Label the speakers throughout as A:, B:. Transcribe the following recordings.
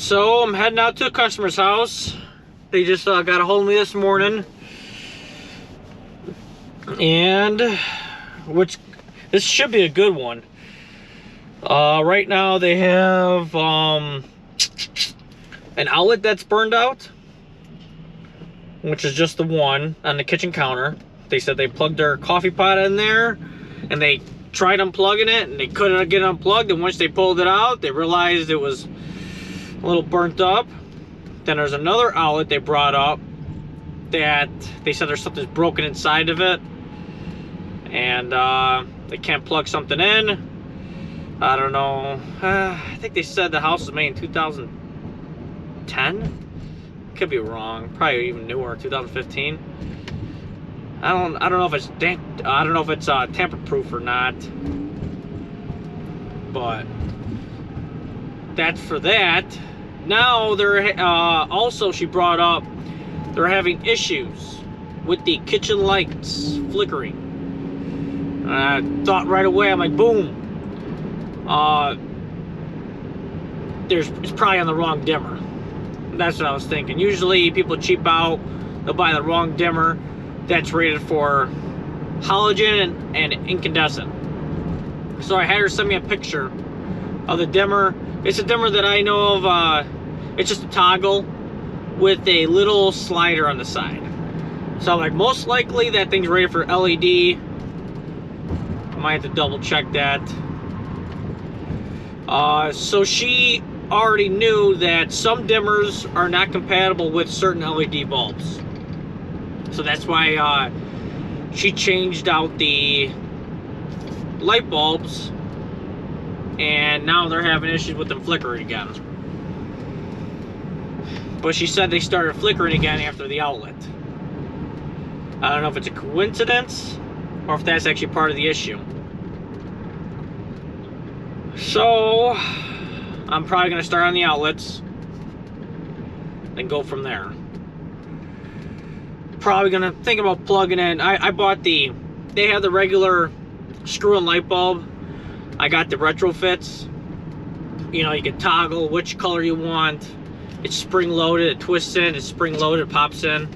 A: So I'm heading out to a customer's house. They just got a hold of me this morning, and this should be a good one. Right now they have an outlet that's burned out, which is just the one on the kitchen counter. They said they plugged their coffee pot in there, and they tried unplugging it, and they couldn't get it unplugged. And once they pulled it out, they realized it was a little burnt up. Then there's another outlet they brought up that they said there's something broken inside of it, and they can't plug something in. I don't know. I think they said the house was made in 2010. Could be wrong. Probably even newer, 2015. I don't know if it's tamper-proof or not. But that's for that. Now they're also, she brought up, they're having issues with the kitchen lights flickering. I thought right away, I'm like, boom. It's probably on the wrong dimmer. That's what I was thinking. Usually people cheap out, they'll buy the wrong dimmer that's rated for halogen and incandescent. So I had her send me a picture of the dimmer. It's a dimmer that I know of. It's just a toggle with a little slider on the side. So I'm like, most likely that thing's rated for LED. I might have to double check that. So she already knew that some dimmers are not compatible with certain LED bulbs. So that's why she changed out the light bulbs, and now they're having issues with them flickering again. But she said they started flickering again after the outlet. I don't know if it's a coincidence or if that's actually part of the issue. So I'm probably going to start on the outlets, then go from there. Probably going to think about plugging in. I bought they have the regular screw-in light bulb. I got the retrofits. You know, you can toggle which color you want. It's spring-loaded, it twists in, it's spring-loaded, it pops in.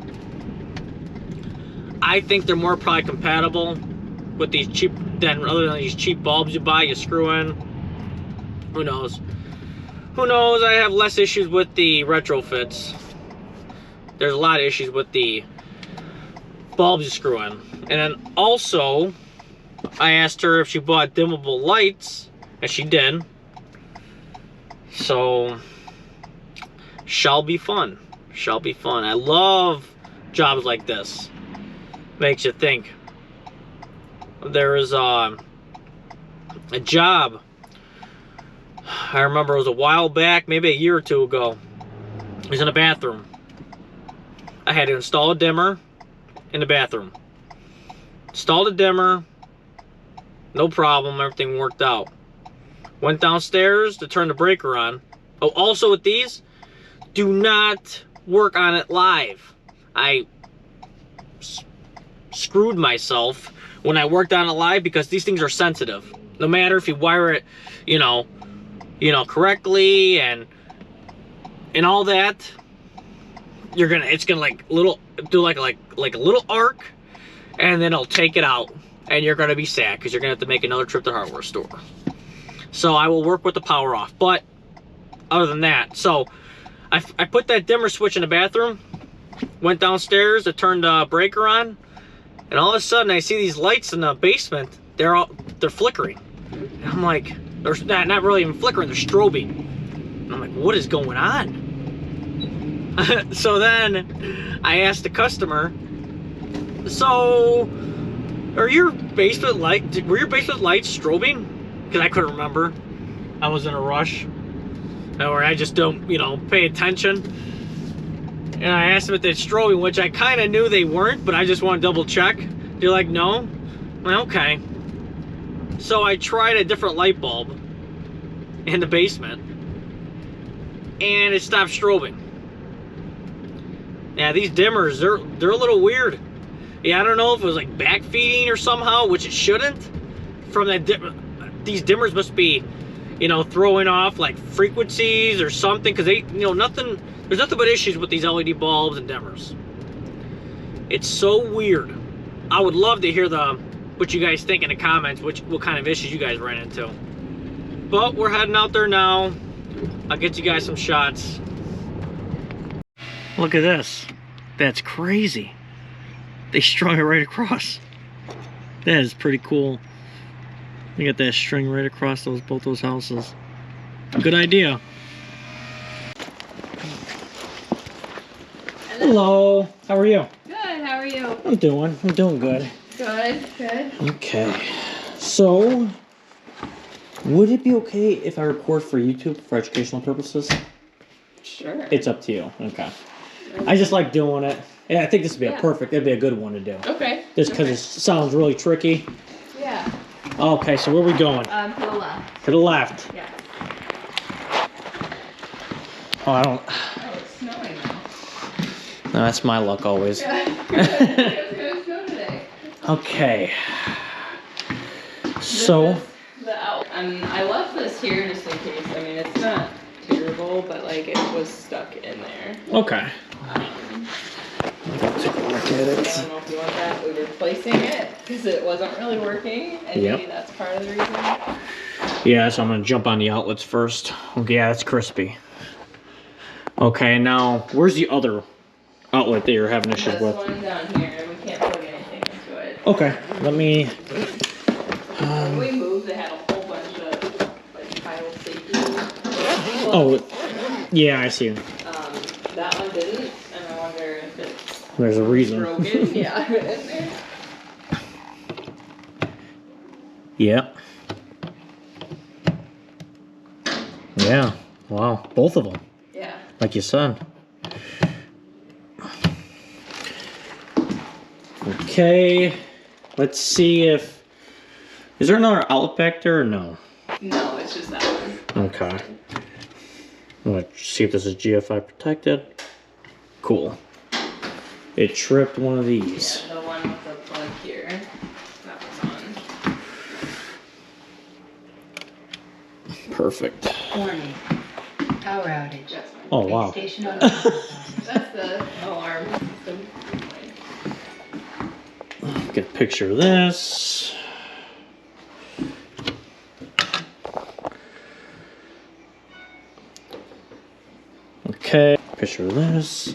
A: I think they're more probably compatible with these cheap, other than these cheap bulbs you buy, you screw in. Who knows? Who knows? I have less issues with the retrofits. There's a lot of issues with the bulbs you screw in. And then also, I asked her if she bought dimmable lights, and she did. So, shall be fun. Shall be fun. I love jobs like this. Makes you think. There is a job, I remember it was a while back, maybe a year or two ago. It was in a bathroom. I had to install a dimmer in the bathroom. Installed a dimmer, no problem, everything worked out. Went downstairs to turn the breaker on. Oh, also with these, do not work on it live. I screwed myself when I worked on it live because these things are sensitive. No matter if you wire it, you know, correctly and all that, it's gonna like do like a little arc, and then it'll take it out, and you're gonna be sad because you're gonna have to make another trip to the hardware store. So I will work with the power off. But other than that, so I put that dimmer switch in the bathroom, went downstairs to turn the breaker on, and all of a sudden I see these lights in the basement. They're flickering. And I'm like, they're not really even flickering, they're strobing. And I'm like, what is going on? So then I asked the customer, so were your basement lights strobing? Because I couldn't remember. I was in a rush, or I just don't, pay attention. And I asked them if they're strobing, which I kind of knew they weren't, but I just want to double check. They're like, no. I'm like, okay. So I tried a different light bulb in the basement, and it stopped strobing. Yeah, these dimmers, they're a little weird. Yeah, I don't know if it was like backfeeding or somehow, which it shouldn't. From that these dimmers must be you know, throwing off like frequencies or something, because they, you know, there's nothing but issues with these LED bulbs and dimmers. It's so weird. I would love to hear what you guys think in the comments, what kind of issues you guys ran into. But we're heading out there now. I'll get you guys some shots. Look at this. That's crazy. They strung it right across. That is pretty cool. You got that string right across both those houses. Good idea. Hello. How are you?
B: Good. How are you?
A: I'm doing good.
B: Good. Good.
A: Okay. So, would it be okay if I record for YouTube for educational purposes?
B: Sure.
A: It's up to you. Okay. I just like doing it. Yeah, I think this would be it'd be a good one to do.
B: Okay.
A: Just because it sounds really tricky.
B: Yeah.
A: Okay, so where are we going?
B: To the left.
A: To the left.
B: Yeah.
A: Oh, I don't.
B: Oh, it's snowing now.
A: No, that's my luck always.
B: Yeah. It's gonna snow today.
A: Okay. So.
B: I left this here just in case. I mean, it's not terrible, but like it was stuck in there.
A: Okay.
B: I don't know if you want that. We were replacing it because it wasn't really working, and maybe that's part of the reason.
A: Yeah, so I'm gonna jump on the outlets first. Okay, yeah, that's crispy. Okay, now where's the other outlet that you're having issues with?
B: This one down here. We can't plug anything into it.
A: Okay, let me.
B: When we moved, they had a whole bunch of like child safety.
A: Oh, yeah, I see.
B: That one didn't, and I wonder if it's
A: There's a reason.
B: broken. Yeah, in there.
A: Yep. Yeah. Wow. Both of them.
B: Yeah.
A: Like you said. Okay. Let's see if. Is there another outlet back there or no?
B: No, it's just that one.
A: Okay. Let's see if this is GFI protected. Cool. It tripped one of these.
B: Yeah, the one with the plug here. That was on.
A: Perfect.
C: Warning. Power outage.
B: That's fine.
A: Oh, wow.
C: Station on.
B: That's the alarm system.
A: Get a picture of this. Okay, picture of this.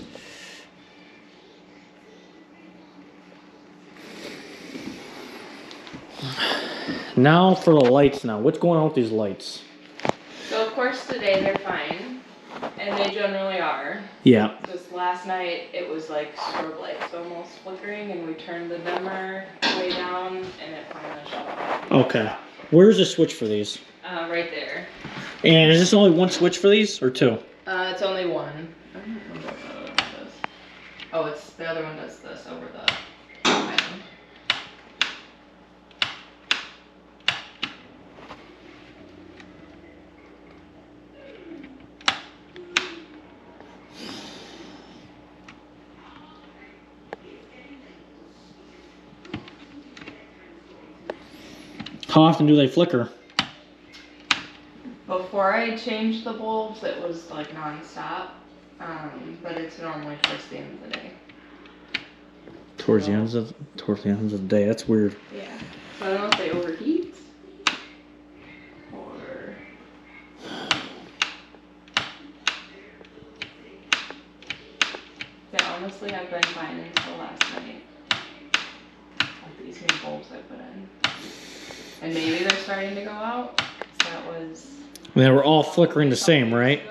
A: Now for the lights now. What's going on with these lights?
B: So of course today they're fine, and they generally are.
A: Yeah.
B: Just last night it was like strobe lights almost flickering, and we turned the dimmer way down, and it finally shut off.
A: Okay. Where's the switch for these?
B: Right there.
A: And is this only one switch for these or two?
B: It's only one. I don't remember what the other one does. Oh, it's the other one does this over the item.
A: How often do they flicker?
B: Before I changed the bulbs, it was like non-stop, but it's normally towards the end of the day.
A: Towards the ends of the day. That's weird.
B: Yeah. So I don't know if they overheat or. Yeah, honestly, I've been fine until last night. Like these new bulbs I put in, and maybe they're starting to go out. So that was.
A: They were all flickering the same, right?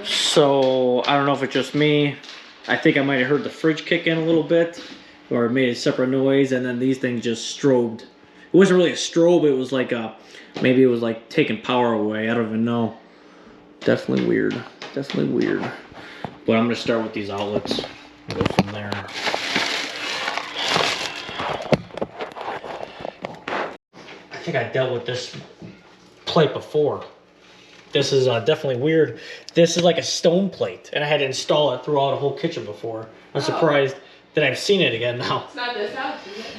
A: So, I don't know if it's just me. I think I might have heard the fridge kick in a little bit, or it made a separate noise, and then these things just strobed. It wasn't really a strobe, it was like maybe it was like taking power away. I don't even know. Definitely weird. Definitely weird. But I'm going to start with these outlets and go from there. I think I dealt with this plate before. This is definitely weird. This is like a stone plate, and I had to install it throughout a whole kitchen before. I'm surprised that I've seen it again now.
B: It's not this house, is it?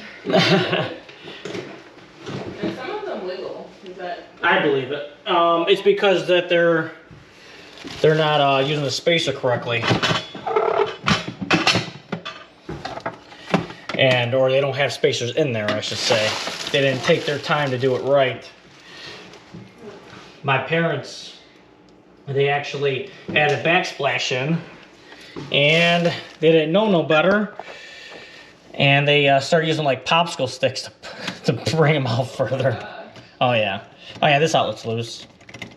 B: And some of them wiggle. Is that?
A: I believe it. It's because that they're not using the spacer correctly, or they don't have spacers in there, I should say. They didn't take their time to do it right. My parents, they actually had a backsplash in, and they didn't know no better, and they started using like popsicle sticks to bring them out further. Oh yeah, this outlet's loose.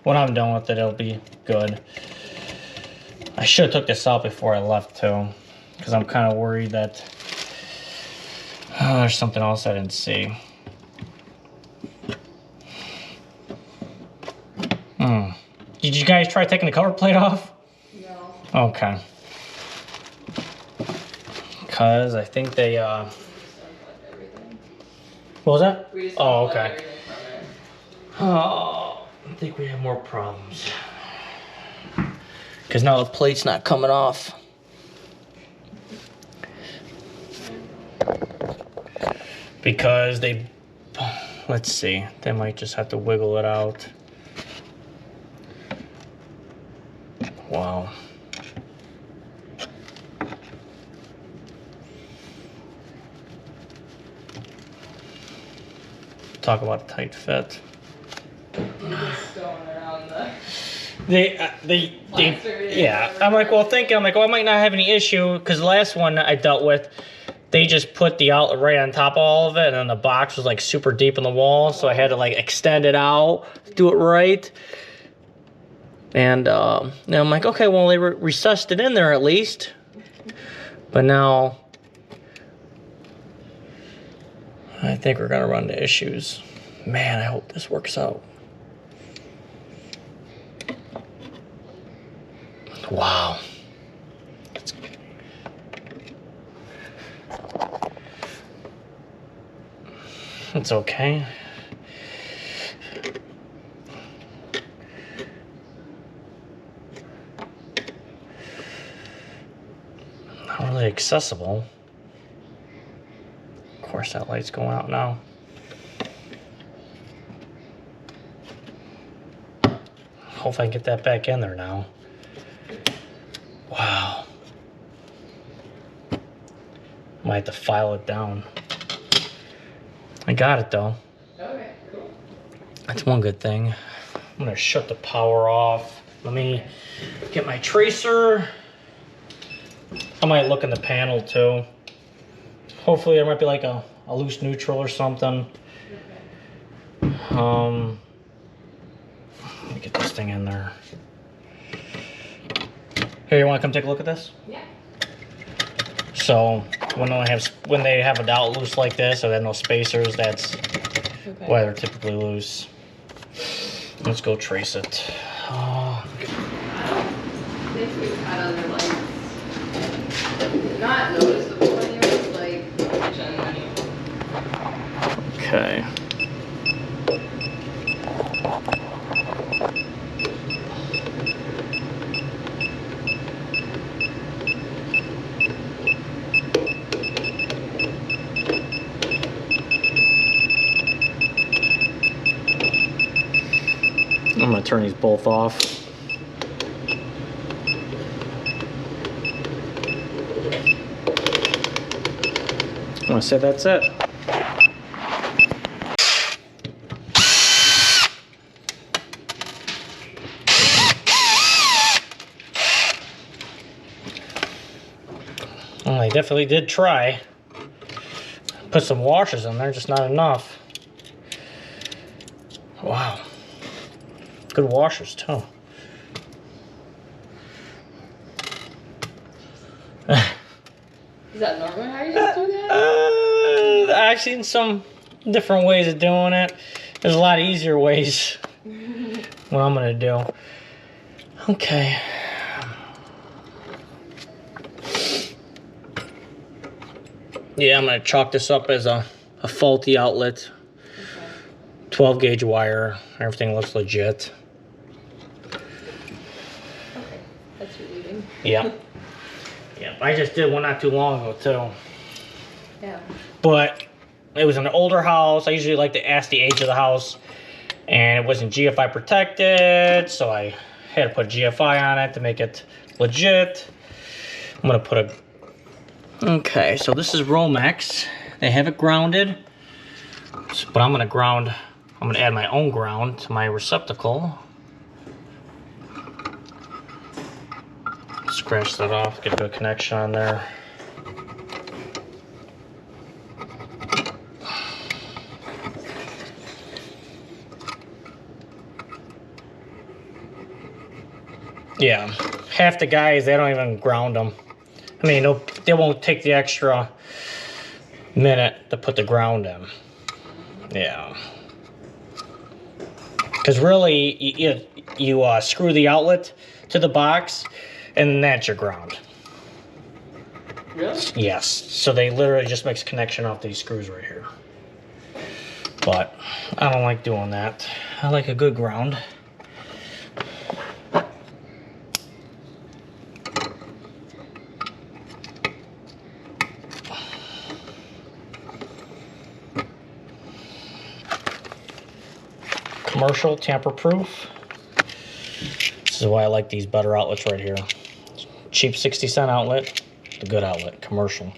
A: When I'm done with it, it'll be good. I should have took this out before I left too, because I'm kind of worried that there's something else I didn't see. Did you guys try taking the cover plate off?
B: No.
A: Okay. Because I think they, what was that?
B: We just
A: Oh,
B: unplugged
A: okay.
B: everything from it.
A: Oh, I think we have more problems. Because now the plate's not coming off. Because let's see, they might just have to wiggle it out. Wow. Talk about a tight fit.
B: You're just going around the
A: yeah. I'm like, well, I might not have any issue, because the last one I dealt with, they just put the outlet right on top of all of it, and then the box was like super deep in the wall, so I had to like extend it out, do it right. And I'm like, okay, well, they recessed it in there at least. But now, I think we're gonna run into issues. Man, I hope this works out. Wow. It's okay. Not really accessible. Of course, that light's going out now. Hopefully I can get that back in there now. Wow. Might have to file it down. I got it though.
B: Okay, cool.
A: That's one good thing. I'm gonna shut the power off. Let me get my tracer. I might look in the panel too. Hopefully there might be like a loose neutral or something.
B: Okay.
A: Let me get this thing in there. Here, you wanna come take a look at this?
B: Yeah.
A: So when they have a dowel loose like this, or they have no spacers, that's why they're typically loose. Let's go trace it.
B: I think we've had other lights. Not noticeable anyways, like kitchen anymore.
A: Okay. I'm gonna turn these both off. I'm gonna say that's it. Well, they definitely did try. Put some washers in there, just not enough. Wow. Good washers too.
B: Is that normal how you just do that?
A: I've seen some different ways of doing it. There's a lot of easier ways. What I'm gonna do. Okay. Yeah, I'm gonna chalk this up as a faulty outlet.
B: Okay.
A: 12 gauge wire. Everything looks legit.
B: Okay. That's relieving.
A: Yep. Yep. I just did one not too long ago too.
B: Yeah.
A: But it was an older house. I usually like to ask the age of the house, and it wasn't GFI protected, so I had to put a GFI on it to make it legit. I'm gonna put a... Okay, so this is Romex. They have it grounded, but I'm gonna add my own ground to my receptacle. Scratch that off, get a good connection on there. Yeah, half the guys, they don't even ground them. I mean, they won't take the extra minute to put the ground in. Yeah. Because really, you screw the outlet to the box, and that's your ground.
B: Really?
A: Yes. So they literally just makes a connection off these screws right here. But I don't like doing that. I like a good ground. Commercial, tamper-proof. This is why I like these better outlets right here. Cheap 60-cent outlet, a good outlet, commercial.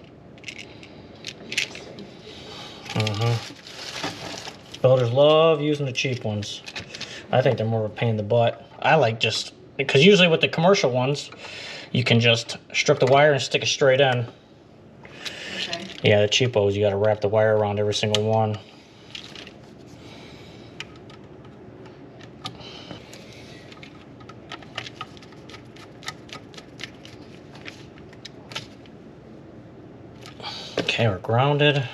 A: Builders love using the cheap ones. I think they're more of a pain in the butt. I like just, because usually with the commercial ones, you can just strip the wire and stick it straight in.
B: Okay.
A: Yeah, the cheapos, you gotta wrap the wire around every single one. Okay, we're grounded.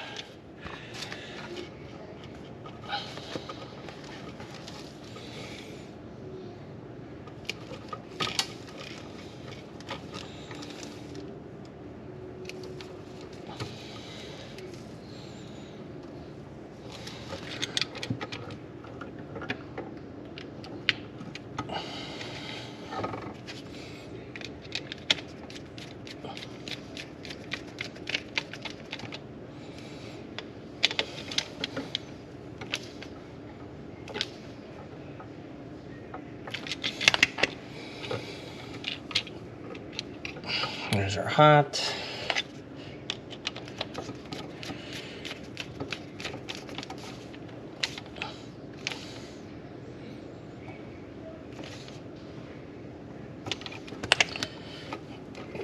A: There's our hot.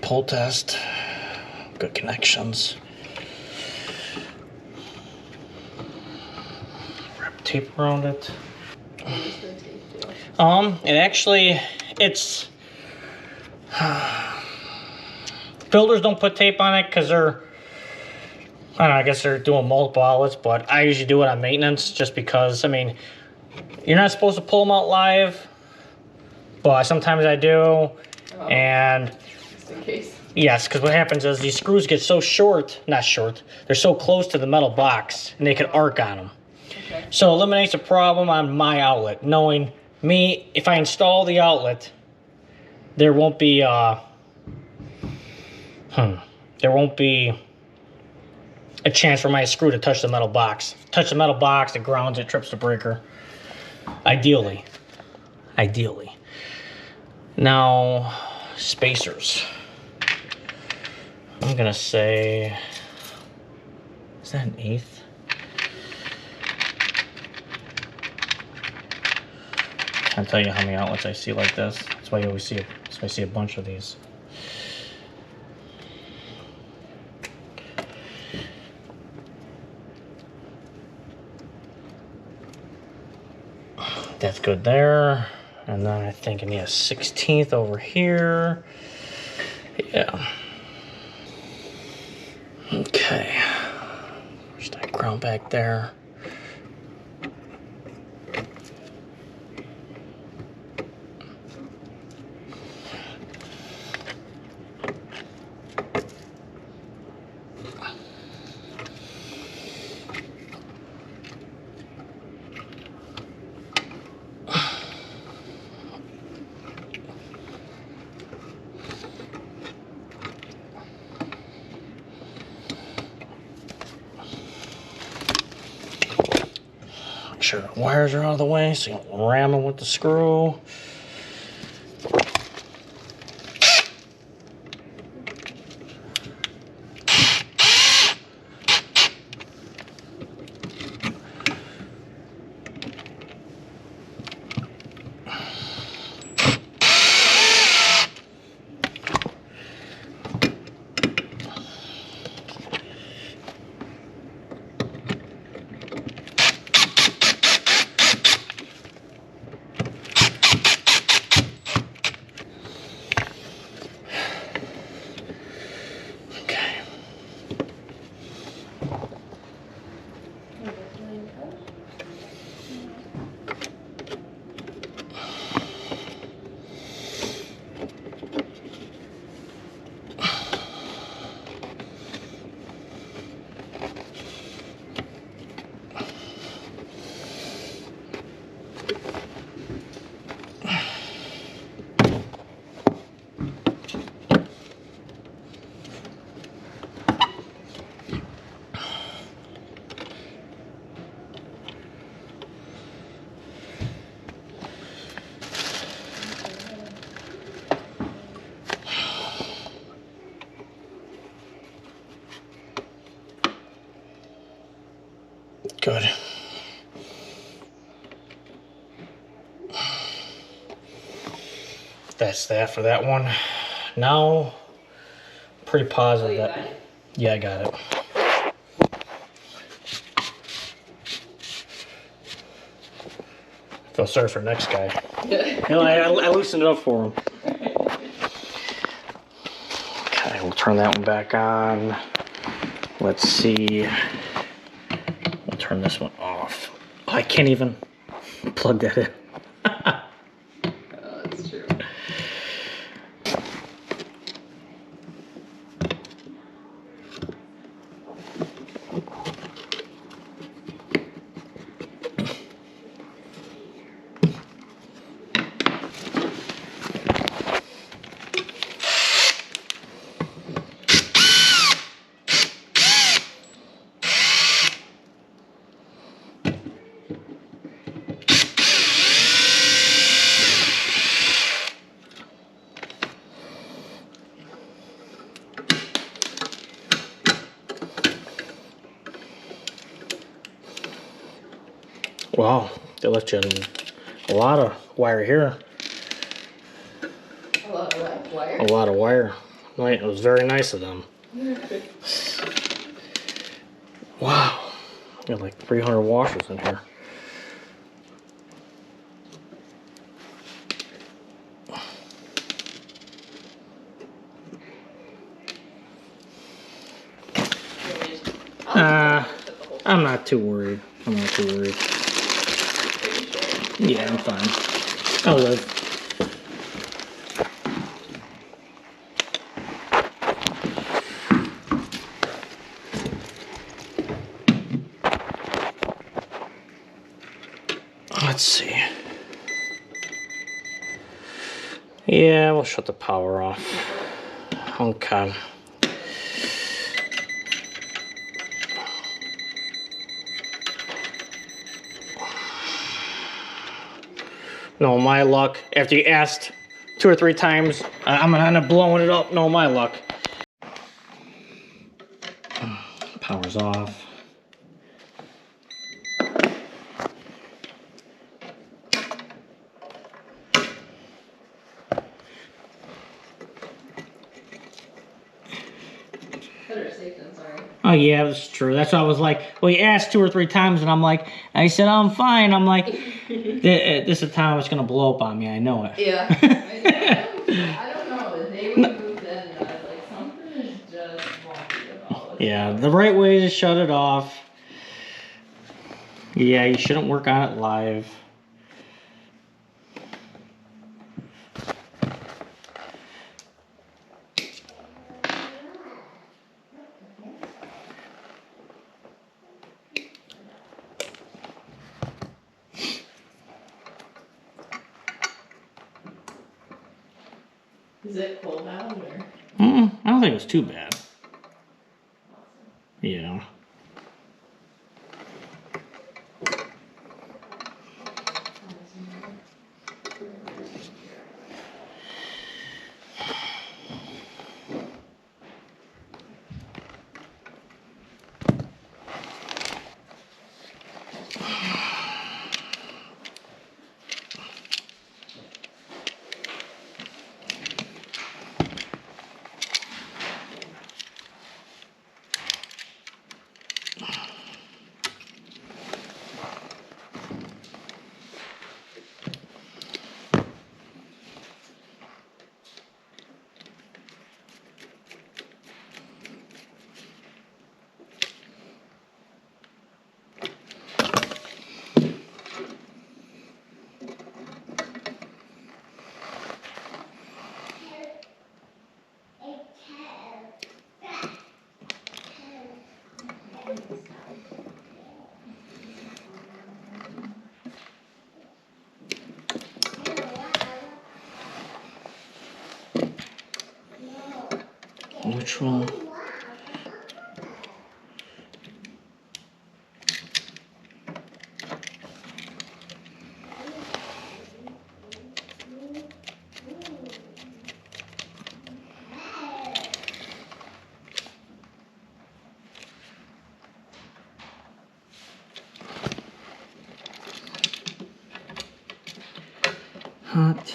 A: Pull test. Good connections. Wrap tape around it. It actually, it's builders don't put tape on it because they're, I don't know, I guess they're doing multiple outlets, but I usually do it on maintenance just because, I mean, you're not supposed to pull them out live, but sometimes I do.
B: Oh,
A: And
B: just in case.
A: yes, because what happens is these screws get so short, not short, they're so close to the metal box and they can arc on them.
B: Okay.
A: So it eliminates a problem on my outlet, knowing me, if I install the outlet, there won't be there won't be a chance for my screw to touch the metal box. Touch the metal box, it grounds, it trips the breaker. Ideally. Now, spacers. I'm gonna say, is that an 1/8? Can't tell you how many outlets I see like this. That's why you always see that's why I see a bunch of these. That's good there. And then I think I need a 1/16 over here. Yeah. Okay. Where's that ground back there? sure the wires are out of the way so you don't ram them with the screw. Good. That's that for that one. Now, pretty positive that. Yeah, I got it. Feel sorry for the next guy. I loosened it up for him. Okay, we'll turn that one back on. Let's see. We'll turn this one off. Oh, I can't even plug that in.
B: That's true.
A: Wow, they left you a lot of wire here.
B: A lot of what? Wire?
A: A lot of wire. It was very nice of them. Wow, got like 300 washers in here. I'm not too worried. I'm not too worried. Yeah, I'm fine. I'll live. Let's see. Yeah, we'll shut the power off. Okay. No, my luck. After you asked 2 or 3 times, I'm gonna end up blowing it up. No, my luck. Power's off.
B: Better safe than sorry.
A: Oh yeah, that's true. That's why I was like, well, you asked 2 or 3 times, and I'm like, I said I'm fine. I'm like, this is the time it's gonna blow up on me. I know it.
B: Yeah. I don't know. The day we moved in, I was like, something is just wonky about it.
A: Yeah, the right way to shut it off. Yeah, you shouldn't work on it live.
B: Is it cold now or?
A: I don't think it was too bad. Yeah. neutral. Hot.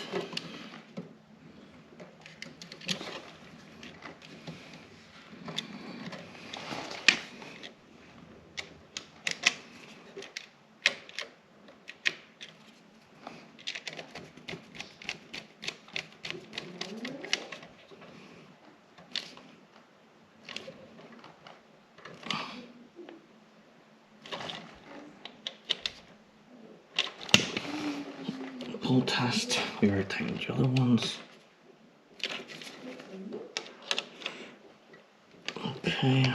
A: Pull test. We already tightened the other ones. Okay.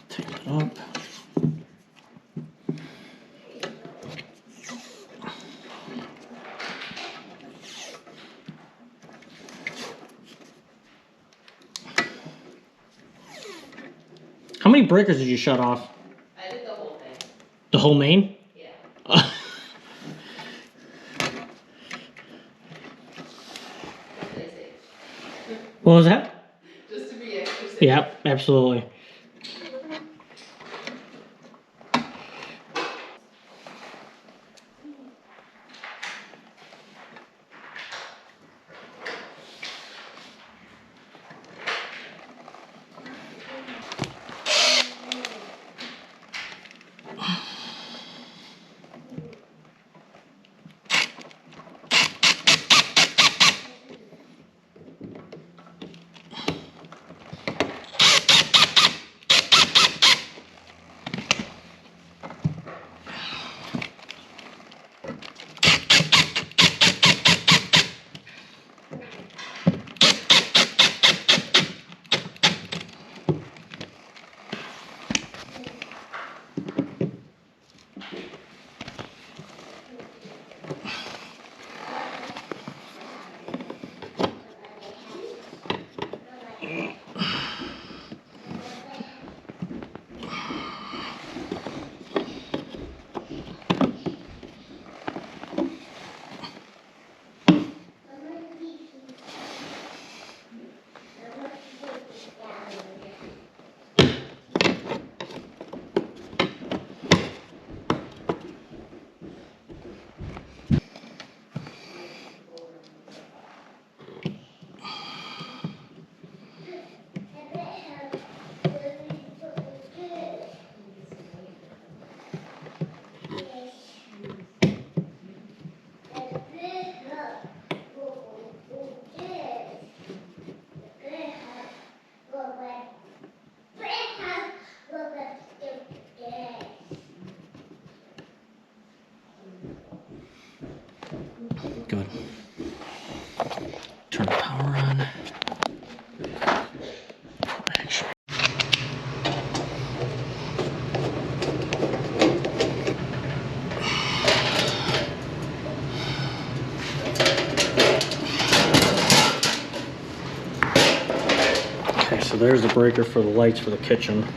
A: Take it up. How many breakers did you shut off?
B: I did the whole thing.
A: The whole main?
B: Yeah.
A: What was that?
B: Just to be extra safe.
A: Yep, absolutely. Good. Turn the power on. Actually. Okay, so there's the breaker for the lights for the kitchen.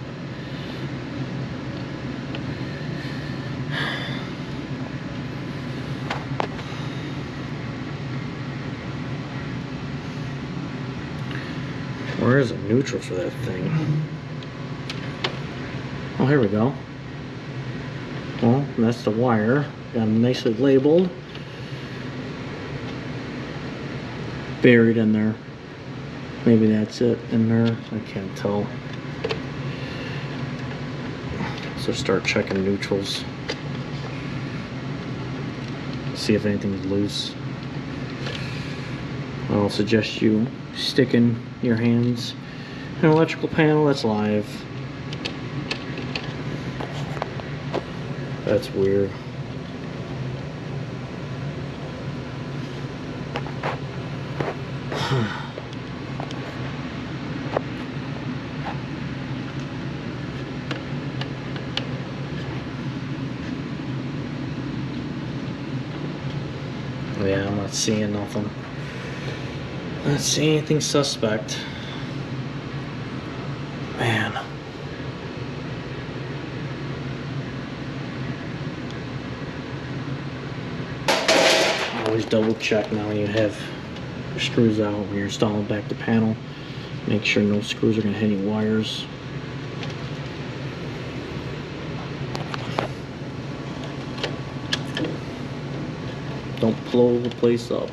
A: Where is a neutral for that thing? Oh, here we go. Well, that's the wire. Got them nicely labeled. buried in there. Maybe that's it in there. I can't tell. So start checking neutrals. See if anything's loose. I'll suggest you sticking your hands in an electrical panel that's live. That's weird. Yeah, I'm not seeing nothing. Not seeing anything suspect. Man. Always double check now when you have your screws out when you're installing back the panel. Make sure no screws are going to hit any wires. Don't blow the place up.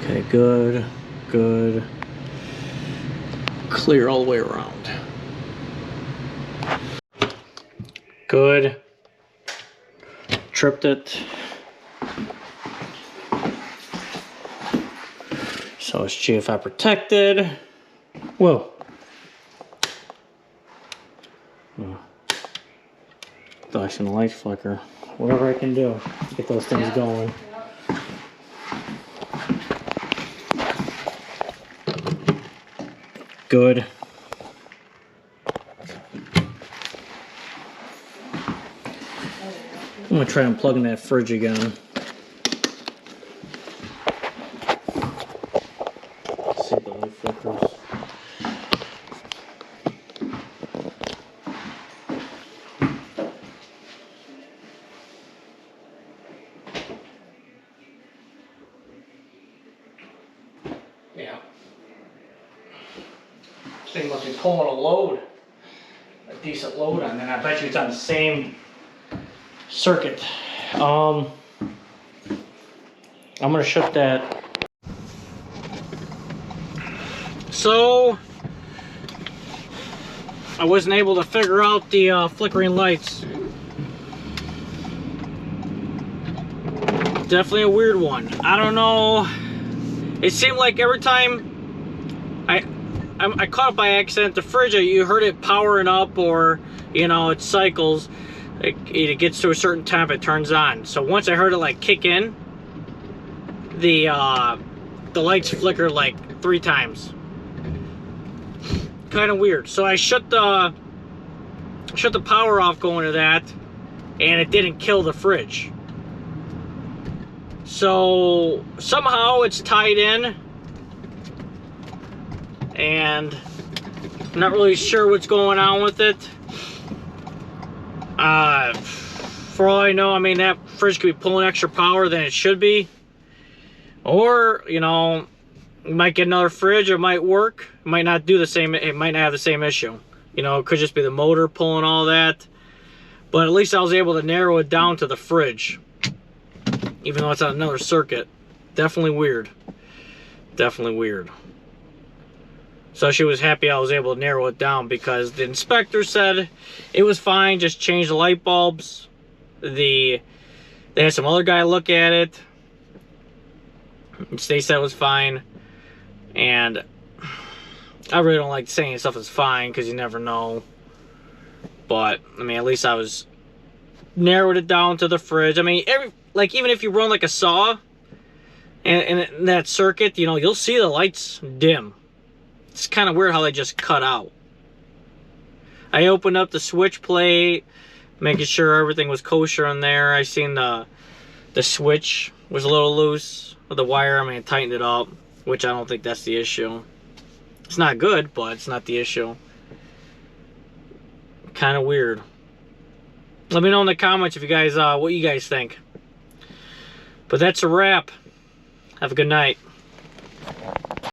A: Okay, good, good. Clear all the way around. Good. Tripped it. So it's GFI protected. Whoa. Oh. Flashing the light flicker. Whatever I can do to get those things going. Good. I'm gonna try unplugging that fridge again. See if the light flickers. Yeah. This thing must be pulling a load. A decent load on there. I bet you it's on the same circuit. I'm gonna shut that. So I wasn't able to figure out the flickering lights. Definitely a weird one. I don't know. It seemed like every time I caught it by accident, the fridge, you heard it powering up, or you know, it cycles. It gets to a certain temp, it turns on. So once I heard it like kick in, the lights flickered like 3 times. Kind of weird. So I shut the power off going to that, and it didn't kill the fridge. So somehow it's tied in, and I'm not really sure what's going on with it. For all I know, I mean, that fridge could be pulling extra power than it should be. Or, you know, you might get another fridge, it might work. It might not do the same, it might not have the same issue. You know, it could just be the motor pulling all that. But at least I was able to narrow it down to the fridge. Even though it's on another circuit. Definitely weird. Definitely weird. So she was happy I was able to narrow it down, because the inspector said it was fine, just change the light bulbs. They had some other guy look at it, which they said was fine. And I really don't like saying stuff is fine, because you never know. But I mean, at least I was narrowed it down to the fridge. I mean, even if you run like a saw and in that circuit, you know, you'll see the lights dim. It's kind of weird how they just cut out. I opened up the switch plate, making sure everything was kosher in there. I seen the switch was a little loose with the wire. I mean, I tightened it up, which I don't think that's the issue. It's not good, but it's not the issue. Kind of weird. Let me know in the comments if you guys, what you guys think. But that's a wrap. Have a good night.